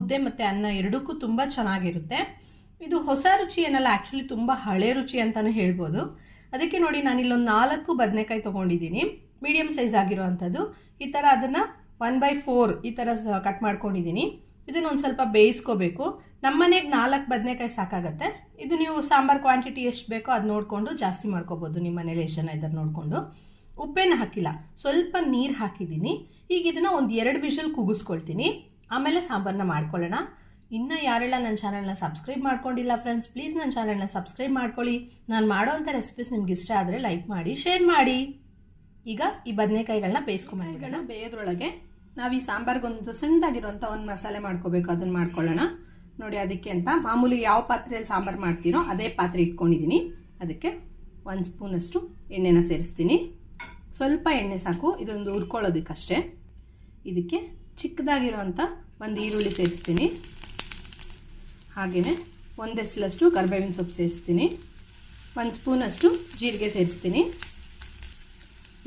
ಮುದ್ದೆ ಮತ್ತು ಅನ್ನ ಎರಡಕ್ಕೂ ತುಂಬ ಚೆನ್ನಾಗಿರುತ್ತೆ. ಇದು ಹೊಸ ರುಚಿ ಏನಲ್ಲ, ಆ್ಯಕ್ಚುಲಿ ತುಂಬ ಹಳೆ ರುಚಿ ಅಂತಲೇ ಹೇಳ್ಬೋದು. ಅದಕ್ಕೆ ನೋಡಿ ನಾನಿಲ್ಲೊಂದು 4 ಬದನೆಕಾಯಿ ತೊಗೊಂಡಿದ್ದೀನಿ, ಮೀಡಿಯಮ್ ಸೈಜ್ ಆಗಿರೋ ಅಂಥದ್ದು. ಈ ಥರ ಅದನ್ನು 1/4 ಈ ಥರ ಕಟ್ ಮಾಡ್ಕೊಂಡಿದ್ದೀನಿ. ಇದನ್ನು ಒಂದು ಸ್ವಲ್ಪ ಬೇಯಿಸ್ಕೋಬೇಕು. ನಮ್ಮ ಮನೆಗೆ 4 ಬದನೆಕಾಯಿ ಸಾಕಾಗತ್ತೆ. ಇದು ನೀವು ಸಾಂಬಾರು ಕ್ವಾಂಟಿಟಿ ಎಷ್ಟು ಬೇಕೋ ಅದು ನೋಡಿಕೊಂಡು ಜಾಸ್ತಿ ಮಾಡ್ಕೋಬೋದು, ನಿಮ್ಮ ಮನೇಲಿ ಎಷ್ಟು ಜನ ಇದ್ದಾರೆ ನೋಡಿಕೊಂಡು. ಉಪ್ಪೇನು ಹಾಕಿಲ್ಲ, ಸ್ವಲ್ಪ ನೀರು ಹಾಕಿದ್ದೀನಿ. ಈಗ ಇದನ್ನು ಒಂದು 2 ವಿಷಲ್ ಕೂಗಿಸ್ಕೊಳ್ತೀನಿ, ಆಮೇಲೆ ಸಾಂಬಾರನ್ನ ಮಾಡ್ಕೊಳ್ಳೋಣ. ಇನ್ನು ಯಾರೆಲ್ಲ ನನ್ನ ಚಾನಲ್ನ ಸಬ್ಸ್ಕ್ರೈಬ್ ಮಾಡ್ಕೊಂಡಿಲ್ಲ ಫ್ರೆಂಡ್ಸ್, ಪ್ಲೀಸ್ ನನ್ನ ಚಾನಲ್ನ ಸಬ್ಸ್ಕ್ರೈಬ್ ಮಾಡ್ಕೊಳ್ಳಿ. ನಾನು ಮಾಡೋವಂಥ ರೆಸಿಪೀಸ್ ನಿಮ್ಗೆ ಇಷ್ಟ ಆದರೆ ಲೈಕ್ ಮಾಡಿ, ಶೇರ್ ಮಾಡಿ. ಈಗ ಈ ಬದನೆಕಾಯಿಗಳನ್ನ ಬೇಯಿಸ್ಕೊಂಬಂದಿಗಳನ್ನ ಬೇಯೋದ್ರೊಳಗೆ ನಾವು ಈ ಸಾಂಬಾರ್ಗೊಂದು ಸಣ್ಣದಾಗಿರುವಂಥ ಒಂದು ಮಸಾಲೆ ಮಾಡ್ಕೋಬೇಕು, ಅದನ್ನು ಮಾಡ್ಕೊಳ್ಳೋಣ. ನೋಡಿ, ಅದಕ್ಕೆ ಅಂತ ಮಾಮೂಲಿ ಯಾವ ಪಾತ್ರೆಯಲ್ಲಿ ಸಾಂಬಾರು ಮಾಡ್ತೀರೋ ಅದೇ ಪಾತ್ರೆ ಇಟ್ಕೊಂಡಿದ್ದೀನಿ. ಅದಕ್ಕೆ 1 ಸ್ಪೂನಷ್ಟು ಎಣ್ಣೆನ ಸೇರಿಸ್ತೀನಿ. ಸ್ವಲ್ಪ ಎಣ್ಣೆ ಸಾಕು, ಇದೊಂದು ಹುರ್ಕೊಳ್ಳೋದಕ್ಕಷ್ಟೇ. ಇದಕ್ಕೆ ಚಿಕ್ಕದಾಗಿರೋವಂಥ ಒಂದು ಈರುಳ್ಳಿ ಸೇರಿಸ್ತೀನಿ. ಹಾಗೆಯೇ 1 ಎಸಳಷ್ಟು ಕರಿಬೇವಿನ ಸೊಪ್ಪು ಸೇರಿಸ್ತೀನಿ. 1 ಸ್ಪೂನಷ್ಟು ಜೀರಿಗೆ ಸೇರಿಸ್ತೀನಿ.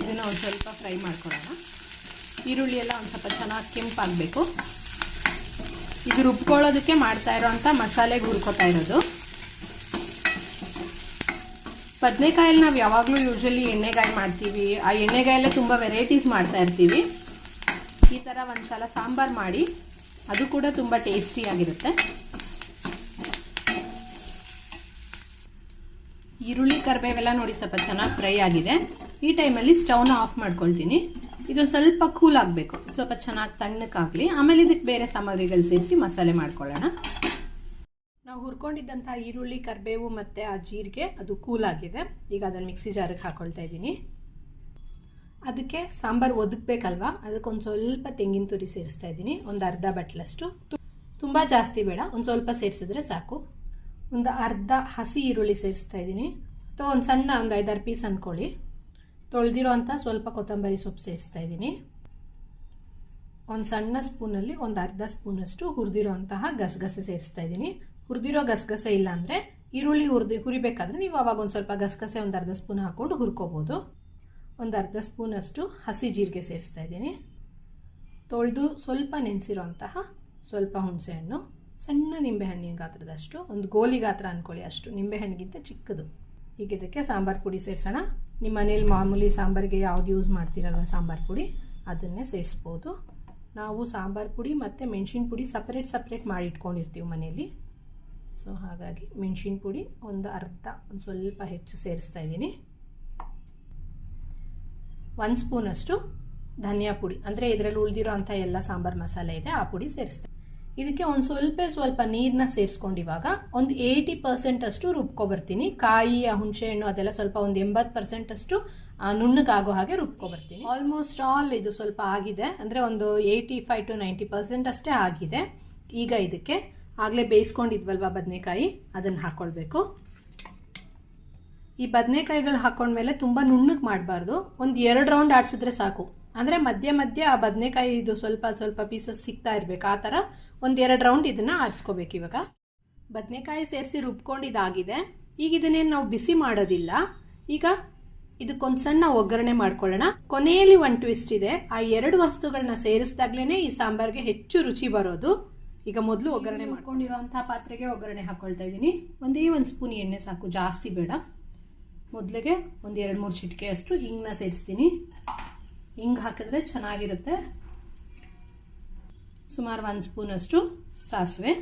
ಇದನ್ನು ಒಂದು ಸ್ವಲ್ಪ ಫ್ರೈ ಮಾಡ್ಕೊಳ್ಳೋಣ. ಈರುಳ್ಳಿ ಎಲ್ಲ ಒಂದು ಸ್ವಲ್ಪ ಚೆನ್ನಾಗಿ ಕೆಂಪಾಗಬೇಕು. ಇದು ರುಬ್ಕೊಳ್ಳೋದಕ್ಕೆ ಮಾಡ್ತಾ ಇರೋವಂಥ ಮಸಾಲೆಗೆ ಹುರ್ಕೋತಾ ಇರೋದು. ಬದನೆಕಾಯಲ್ಲಿ ನಾವು ಯಾವಾಗಲೂ ಯೂಶ್ವಲಿ ಎಣ್ಣೆಗಾಯಿ ಮಾಡ್ತೀವಿ. ಆ ಎಣ್ಣೆಗಾಯಲ್ಲೇ ತುಂಬ ವೆರೈಟೀಸ್ ಮಾಡ್ತಾ ಇರ್ತೀವಿ. ಈ ಥರ ಒಂದು ಸಲ ಸಾಂಬಾರು ಮಾಡಿ, ಅದು ಕೂಡ ತುಂಬ ಟೇಸ್ಟಿಯಾಗಿರುತ್ತೆ. ಈರುಳ್ಳಿ ಕರಿಬೇವೆಲ್ಲ ನೋಡಿ ಸ್ವಲ್ಪ ಚೆನ್ನಾಗಿ ಫ್ರೈ ಆಗಿದೆ. ಈ ಟೈಮಲ್ಲಿ ಸ್ಟವ್ನ ಆಫ್ ಮಾಡ್ಕೊಳ್ತೀನಿ. ಇದು ಸ್ವಲ್ಪ ಕೂಲ್ ಆಗಬೇಕು, ಸ್ವಲ್ಪ ಚೆನ್ನಾಗಿ ತಣ್ಣಕ್ಕಾಗಲಿ. ಆಮೇಲೆ ಇದಕ್ಕೆ ಬೇರೆ ಸಾಮಗ್ರಿಗಳು ಸೇರಿಸಿ ಮಸಾಲೆ ಮಾಡ್ಕೊಳ್ಳೋಣ. ನಾವು ಹುರ್ಕೊಂಡಿದ್ದಂಥ ಈರುಳ್ಳಿ ಕರಿಬೇವು ಮತ್ತು ಆ ಜೀರಿಗೆ ಅದು ಕೂಲ್ ಆಗಿದೆ. ಈಗ ಅದನ್ನು ಮಿಕ್ಸಿ ಜಾರಿಗೆ ಹಾಕ್ಕೊಳ್ತಾ ಇದ್ದೀನಿ. ಅದಕ್ಕೆ ಸಾಂಬಾರು ಒದಗಬೇಕಲ್ವಾ, ಅದಕ್ಕೊಂದು ಸ್ವಲ್ಪ ತೆಂಗಿನ ತುರಿ ಸೇರಿಸ್ತಾ ಇದ್ದೀನಿ. ಒಂದು ಅರ್ಧ ಬಟ್ಲಷ್ಟು, ತುಂಬ ಜಾಸ್ತಿ ಬೇಡ, ಒಂದು ಸ್ವಲ್ಪ ಸೇರಿಸಿದ್ರೆ ಸಾಕು. ಒಂದು ಅರ್ಧ ಹಸಿ ಈರುಳ್ಳಿ ಸೇರಿಸ್ತಾ ಇದ್ದೀನಿ, ಅಥವಾ ಒಂದು ಸಣ್ಣ ಒಂದು 5-6 ಪೀಸ್ ಅಂದ್ಕೊಳ್ಳಿ. ತೊಳೆದಿರೋ ಅಂಥ ಸ್ವಲ್ಪ ಕೊತ್ತಂಬರಿ ಸೊಪ್ಪು ಸೇರಿಸ್ತಾ ಇದ್ದೀನಿ. ಒಂದು ಸಣ್ಣ ಸ್ಪೂನಲ್ಲಿ ಒಂದು ಅರ್ಧ ಸ್ಪೂನಷ್ಟು ಹುರಿದಿರೋ ಅಂತಹ ಗಸಗಸೆ ಸೇರಿಸ್ತಾ ಇದ್ದೀನಿ. ಹುರಿದಿರೋ ಗಸಗಸೆ ಇಲ್ಲ ಅಂದರೆ ಈರುಳ್ಳಿ ಹುರಿಬೇಕಾದ್ರೆ ನೀವು ಅವಾಗ ಒಂದು ಸ್ವಲ್ಪ ಗಸಗಸೆ ಒಂದು ಅರ್ಧ ಸ್ಪೂನ್ ಹಾಕ್ಕೊಂಡು ಹುರ್ಕೋಬೋದು. ಒಂದು ಅರ್ಧ ಸ್ಪೂನಷ್ಟು ಹಸಿ ಜೀರಿಗೆ ಸೇರಿಸ್ತಾ ಇದ್ದೀನಿ. ತೊಳೆದು ಸ್ವಲ್ಪ ನೆನೆಸಿರೋ ಅಂತಹ ಸ್ವಲ್ಪ ಹುಣಸೆಹಣ್ಣು, ಸಣ್ಣ ನಿಂಬೆಹಣ್ಣಿನ ಗಾತ್ರದಷ್ಟು, ಒಂದು ಗೋಲಿ ಗಾತ್ರ ಅಂದ್ಕೊಳ್ಳಿ ಅಷ್ಟು, ನಿಂಬೆಹಣ್ಣಿಗಿಂತ ಚಿಕ್ಕದು. ಈಗ ಇದಕ್ಕೆ ಸಾಂಬಾರು ಪುಡಿ ಸೇರಿಸೋಣ. ನಿಮ್ಮ ಮನೇಲಿ ಮಾಮೂಲಿ ಸಾಂಬಾರಿಗೆ ಯಾವ್ದು ಯೂಸ್ ಮಾಡ್ತೀರಲ್ವ ಸಾಂಬಾರು ಪುಡಿ, ಅದನ್ನೇ ಸೇರಿಸ್ಬೋದು. ನಾವು ಸಾಂಬಾರು ಪುಡಿ ಮತ್ತು ಮೆಣಸಿನ ಪುಡಿ ಸಪ್ರೇಟ್ ಮಾಡಿ ಇಟ್ಕೊಂಡಿರ್ತೀವಿ ಮನೇಲಿ. ಸೊ ಹಾಗಾಗಿ ಮೆಣಸಿನ ಪುಡಿ ಒಂದು ಸ್ವಲ್ಪ ಹೆಚ್ಚು ಸೇರಿಸ್ತಾ ಇದ್ದೀನಿ. 1 ಸ್ಪೂನಷ್ಟು ಧನಿಯಾ ಪುಡಿ, ಅಂದರೆ ಇದರಲ್ಲಿ ಉಳಿದಿರೋ ಅಂಥ ಎಲ್ಲ ಸಾಂಬಾರು ಮಸಾಲೆ ಇದೆ ಆ ಪುಡಿ ಸೇರಿಸ್ತೀನಿ. ಇದಕ್ಕೆ ಒಂದು ಸ್ವಲ್ಪ ನೀರನ್ನ ಸೇರಿಸ್ಕೊಂಡು ಇವಾಗ ಒಂದು 80% ಅಷ್ಟು ರುಬ್ಕೊಬರ್ತೀನಿ. ಕಾಯಿ, ಹುಣಸೆಹಣ್ಣು ಅದೆಲ್ಲ ಸ್ವಲ್ಪ ಒಂದು 80% ಅಷ್ಟು ನುಣ್ಣಗಾಗೋ ಹಾಗೆ ರುಬ್ಕೊಬರ್ತೀನಿ. ಆಲ್ಮೋಸ್ಟ್ ಆಲ್ ಇದು ಸ್ವಲ್ಪ ಆಗಿದೆ, ಅಂದರೆ ಒಂದು 85 to 90% ಅಷ್ಟೇ ಆಗಿದೆ. ಈಗ ಇದಕ್ಕೆ ಆಗಲೇ ಬೇಯಿಸ್ಕೊಂಡಿದ್ವಲ್ವ ಬದನೆಕಾಯಿ, ಅದನ್ನು ಹಾಕ್ಕೊಳ್ಬೇಕು. ಈ ಬದನೆಕಾಯಿಗಳು ಹಾಕೊಂಡ್ಮೇಲೆ ತುಂಬ ನುಣ್ಣಗೆ ಮಾಡಬಾರ್ದು, ಒಂದು 2 ರೌಂಡ್ ಆಡಿಸಿದ್ರೆ ಸಾಕು. ಅಂದರೆ ಮಧ್ಯೆ ಆ ಬದನೆಕಾಯಿ ಇದು ಸ್ವಲ್ಪ ಪೀಸಸ್ ಸಿಗ್ತಾ ಇರಬೇಕು, ಆ ಥರ ಒಂದು 2 ರೌಂಡ್ ಇದನ್ನು ಆರಿಸ್ಕೋಬೇಕು. ಇವಾಗ ಬದನೆಕಾಯಿ ಸೇರಿಸಿ ರುಬ್ಕೊಂಡಿದ್ದಾಗಿದೆ. ಈಗ ಇದನ್ನೇನು ನಾವು ಬಿಸಿ ಮಾಡೋದಿಲ್ಲ. ಈಗ ಇದಕ್ಕೊಂದು ಸಣ್ಣ ಒಗ್ಗರಣೆ ಮಾಡ್ಕೊಳ್ಳೋಣ. ಕೊನೆಯಲ್ಲಿ ಒಂದು ಟ್ವಿಸ್ಟ್ ಇದೆ, ಆ 2 ವಸ್ತುಗಳನ್ನ ಸೇರಿಸಿದಾಗ್ಲೇ ಈ ಸಾಂಬಾರ್ಗೆ ಹೆಚ್ಚು ರುಚಿ ಬರೋದು. ಈಗ ಮೊದಲು ಒಗ್ಗರಣೆ ಮಾಡ್ಕೊಂಡಿರೋಂಥ ಪಾತ್ರೆಗೆ ಒಗ್ಗರಣೆ ಹಾಕ್ಕೊಳ್ತಾ ಇದ್ದೀನಿ. ಒಂದೇ 1 ಸ್ಪೂನ್ ಎಣ್ಣೆ ಸಾಕು, ಜಾಸ್ತಿ ಬೇಡ. ಮೊದಲಿಗೆ ಒಂದು 2-3 ಚಿಟಿಕೆ ಅಷ್ಟು ಹಿಂಗನ್ನ ಸೇರಿಸ್ತೀನಿ. ಹಿಂಗೆ ಹಾಕಿದ್ರೆ ಚೆನ್ನಾಗಿರುತ್ತೆ. ಸುಮಾರು 1 ಸ್ಪೂನಷ್ಟು ಸಾಸಿವೆ,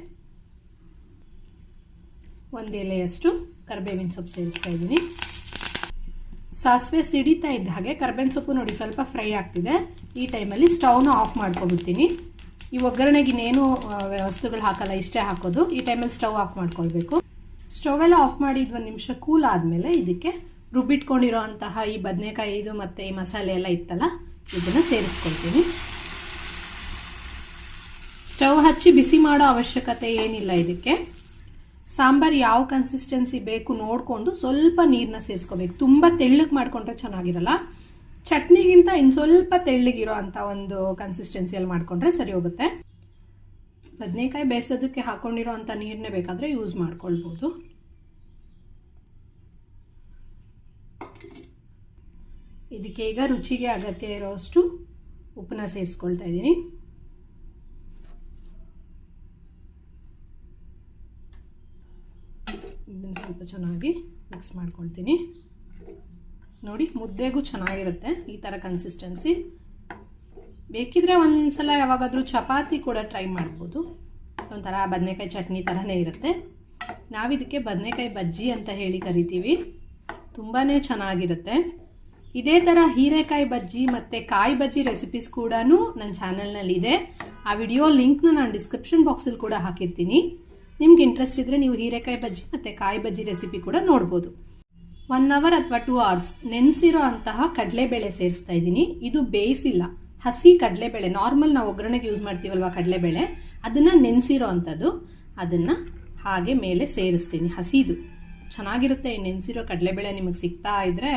1 ಎಲೆಯಷ್ಟು ಕರಿಬೇವಿನ ಸೊಪ್ಪು ಸೇರಿಸ್ತಾ ಇದ್ದೀನಿ. ಸಾಸಿವೆ ಸಿಡಿತಾ ಇದ್ದ ಹಾಗೆ ಕರಿಬೇವಿನ ಸೊಪ್ಪು ನೋಡಿ ಸ್ವಲ್ಪ ಫ್ರೈ ಆಗ್ತಿದೆ. ಈ ಟೈಮಲ್ಲಿ ಸ್ಟವ್ನ ಆಫ್ ಮಾಡ್ಕೊಬಿಡ್ತೀನಿ. ಈ ಒಗ್ಗರಣೆಗೆ ಇನ್ನೇನು ವಸ್ತುಗಳು ಹಾಕಲ್ಲ, ಇಷ್ಟೇ ಹಾಕೋದು. ಈ ಟೈಮಲ್ಲಿ ಸ್ಟವ್ ಆಫ್ ಮಾಡ್ಕೊಳ್ಬೇಕು. ಸ್ಟವ್ ಎಲ್ಲ ಆಫ್ ಮಾಡಿ 1 ನಿಮಿಷ ಕೂಲ್ ಆದಮೇಲೆ ಇದಕ್ಕೆ ರುಬ್ಬಿಟ್ಕೊಂಡಿರೋ ಅಂತಹ ಈ ಬದನೆಕಾಯಿ ಇದು ಮತ್ತು ಈ ಮಸಾಲೆ ಎಲ್ಲ ಇತ್ತಲ್ಲ, ಇದನ್ನು ಸೇರಿಸ್ಕೊಳ್ತೀನಿ. ಸ್ಟವ್ ಹಚ್ಚಿ ಬಿಸಿ ಮಾಡೋ ಅವಶ್ಯಕತೆ ಏನಿಲ್ಲ. ಇದಕ್ಕೆ ಸಾಂಬಾರು ಯಾವ ಕನ್ಸಿಸ್ಟೆನ್ಸಿ ಬೇಕು ನೋಡಿಕೊಂಡು ಸ್ವಲ್ಪ ನೀರನ್ನ ಸೇರಿಸ್ಕೋಬೇಕು. ತುಂಬ ತೆಳ್ಳಗೆ ಮಾಡಿಕೊಂಡ್ರೆ ಚೆನ್ನಾಗಿರಲ್ಲ. ಚಟ್ನಿಗಿಂತ ಇನ್ನು ಸ್ವಲ್ಪ ತೆಳ್ಳಗಿರೋ ಅಂಥ ಒಂದು ಕನ್ಸಿಸ್ಟೆನ್ಸಿಯಲ್ಲಿ ಮಾಡಿಕೊಂಡ್ರೆ ಸರಿ ಹೋಗುತ್ತೆ. ಬದನೆಕಾಯಿ ಬೇಯಿಸೋದಕ್ಕೆ ಹಾಕೊಂಡಿರೋ ಅಂಥ ನೀರನ್ನೇ ಬೇಕಾದರೆ ಯೂಸ್ ಮಾಡ್ಕೊಳ್ಬೋದು. ಇದಕ್ಕೆ ಈಗ ರುಚಿಗೆ ಅಗತ್ಯ ಇರೋಷ್ಟು ಉಪ್ಪನ್ನ ಸೇರಿಸ್ಕೊಳ್ತಾ ಇದ್ದೀನಿ. ಇದನ್ನು ಸ್ವಲ್ಪ ಚೆನ್ನಾಗಿ ಮಿಕ್ಸ್ ಮಾಡ್ಕೊಳ್ತೀನಿ. ನೋಡಿ, ಮುದ್ದೆಗೂ ಚೆನ್ನಾಗಿರುತ್ತೆ ಈ ಥರ ಕನ್ಸಿಸ್ಟೆನ್ಸಿ. ಬೇಕಿದ್ರೆ ಒಂದ್ಸಲ ಯಾವಾಗಾದರೂ ಚಪಾತಿ ಕೂಡ ಟ್ರೈ ಮಾಡ್ಬೋದು. ಒಂಥರ ಬದನೆಕಾಯಿ ಚಟ್ನಿ ಥರನೇ ಇರುತ್ತೆ. ನಾವಿದಕ್ಕೆ ಬದನೆಕಾಯಿ ಬಜ್ಜಿ ಅಂತ ಹೇಳಿ ಕರಿತೀವಿ. ತುಂಬಾ ಚೆನ್ನಾಗಿರುತ್ತೆ. ಇದೇ ಥರ ಹೀರೆಕಾಯಿ ಬಜ್ಜಿ ಮತ್ತು ಕಾಯಿ ಬಜ್ಜಿ ರೆಸಿಪೀಸ್ ಕೂಡ ನನ್ನ ಚಾನಲ್ನಲ್ಲಿದೆ. ಆ ವಿಡಿಯೋ ಲಿಂಕ್ನ ನಾನು ಡಿಸ್ಕ್ರಿಪ್ಷನ್ ಬಾಕ್ಸಲ್ಲಿ ಕೂಡ ಹಾಕಿರ್ತೀನಿ. ನಿಮ್ಗೆ ಇಂಟ್ರೆಸ್ಟ್ ಇದ್ದರೆ ನೀವು ಹೀರೆಕಾಯಿ ಬಜ್ಜಿ ಮತ್ತು ಕಾಯಿ ಬಜ್ಜಿ ರೆಸಿಪಿ ಕೂಡ ನೋಡ್ಬೋದು. 1 ಅವರ್ ಅಥವಾ 2 ಅವರ್ಸ್ ನೆನೆಸಿರೋ ಅಂತಹ ಕಡಲೆಬೇಳೆ ಸೇರಿಸ್ತಾ ಇದ್ದೀನಿ. ಇದು ಬೇಯಿಸಿಲ್ಲ, ಹಸಿ ಕಡಲೆಬೇಳೆ, ನಾರ್ಮಲ್ ನಾವು ಒಗ್ಗರಣೆಗೆ ಯೂಸ್ ಮಾಡ್ತೀವಲ್ವ ಕಡಲೆಬೇಳೆ, ಅದನ್ನು ನೆನೆಸಿರೋ ಅಂಥದ್ದು. ಅದನ್ನು ಹಾಗೆ ಮೇಲೆ ಸೇರಿಸ್ತೀನಿ. ಹಸಿದು ಚೆನ್ನಾಗಿರುತ್ತೆ. ನೆನೆಸಿರೋ ಕಡಲೆಬೇಳೆ ನಿಮಗೆ ಸಿಗ್ತಾ ಇದ್ರೆ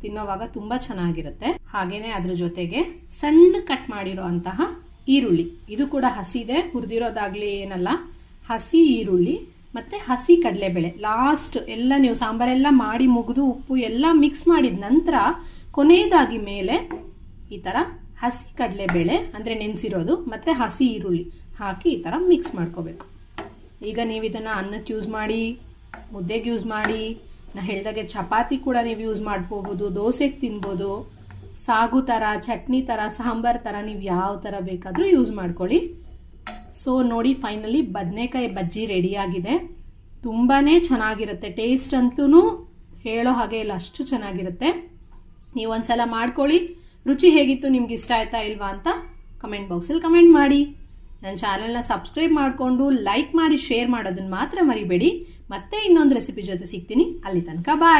ತಿನ್ನೋವಾಗ ತುಂಬ ಚೆನ್ನಾಗಿರುತ್ತೆ. ಹಾಗೆಯೇ ಅದ್ರ ಜೊತೆಗೆ ಸಣ್ಣ ಕಟ್ ಮಾಡಿರೋ ಅಂತಹ ಈರುಳ್ಳಿ, ಇದು ಕೂಡ ಹಸಿದೆ, ಹುರಿದಿರೋದಾಗಲಿ ಏನಲ್ಲ, ಹಸಿ ಈರುಳ್ಳಿ ಮತ್ತು ಹಸಿ ಕಡಲೆಬೇಳೆ. ಲಾಸ್ಟ್ ಎಲ್ಲ ನೀವು ಸಾಂಬಾರೆಲ್ಲ ಮಾಡಿ ಮುಗಿದು ಉಪ್ಪು ಎಲ್ಲ ಮಿಕ್ಸ್ ಮಾಡಿದ ನಂತರ ಕೊನೆಯದಾಗಿ ಮೇಲೆ ಈ ಥರ ಹಸಿ ಕಡಲೆಬೇಳೆ ಅಂದರೆ ನೆನೆಸಿರೋದು ಮತ್ತು ಹಸಿ ಈರುಳ್ಳಿ ಹಾಕಿ ಈ ಥರ ಮಿಕ್ಸ್ ಮಾಡ್ಕೋಬೇಕು. ಈಗ ನೀವು ಇದನ್ನು ಅನ್ನಕ್ಕೆ ಯೂಸ್ ಮಾಡಿ, ಮುದ್ದೆಗೆ ಯೂಸ್ ಮಾಡಿ, ನಾ ಹೇಳಿದಾಗೆ ಚಪಾತಿ ಕೂಡ ನೀವು ಯೂಸ್ ಮಾಡ್ಕೋಬೋದು, ದೋಸೆಗೆ ತಿನ್ಬೋದು, ಸಾಗು ಥರ, ಚಟ್ನಿ ಥರ, ಸಾಂಬಾರ್ ಥರ, ನೀವು ಯಾವ ಥರ ಬೇಕಾದರೂ ಯೂಸ್ ಮಾಡ್ಕೊಳ್ಳಿ. ಸೊ ನೋಡಿ, ಫೈನಲಿ ಬದನೆಕಾಯಿ ಬಜ್ಜಿ ರೆಡಿಯಾಗಿದೆ. ತುಂಬಾ ಚೆನ್ನಾಗಿರುತ್ತೆ. ಟೇಸ್ಟ್ ಅಂತೂ ಹೇಳೋ ಹಾಗೆ ಇಲ್ಲ, ಅಷ್ಟು ಚೆನ್ನಾಗಿರುತ್ತೆ. ನೀವು ಒಂದ್ಸಲ ಮಾಡ್ಕೊಳ್ಳಿ. ರುಚಿ ಹೇಗಿತ್ತು, ನಿಮ್ಗೆ ಇಷ್ಟ ಆಯ್ತಾ ಇಲ್ವಾ ಅಂತ ಕಮೆಂಟ್ ಬಾಕ್ಸಲ್ಲಿ ಕಮೆಂಟ್ ಮಾಡಿ. ನನ್ನ ಚಾನಲ್ನ ಸಬ್ಸ್ಕ್ರೈಬ್ ಮಾಡಿಕೊಂಡು ಲೈಕ್ ಮಾಡಿ ಶೇರ್ ಮಾಡೋದನ್ನು ಮಾತ್ರ ಮರಿಬೇಡಿ. ಮತ್ತೆ ಇನ್ನೊಂದು ರೆಸಿಪಿ ಜೊತೆ ಸಿಗ್ತೀನಿ. ಅಲ್ಲಿ ತನಕ ಬಾಯ್.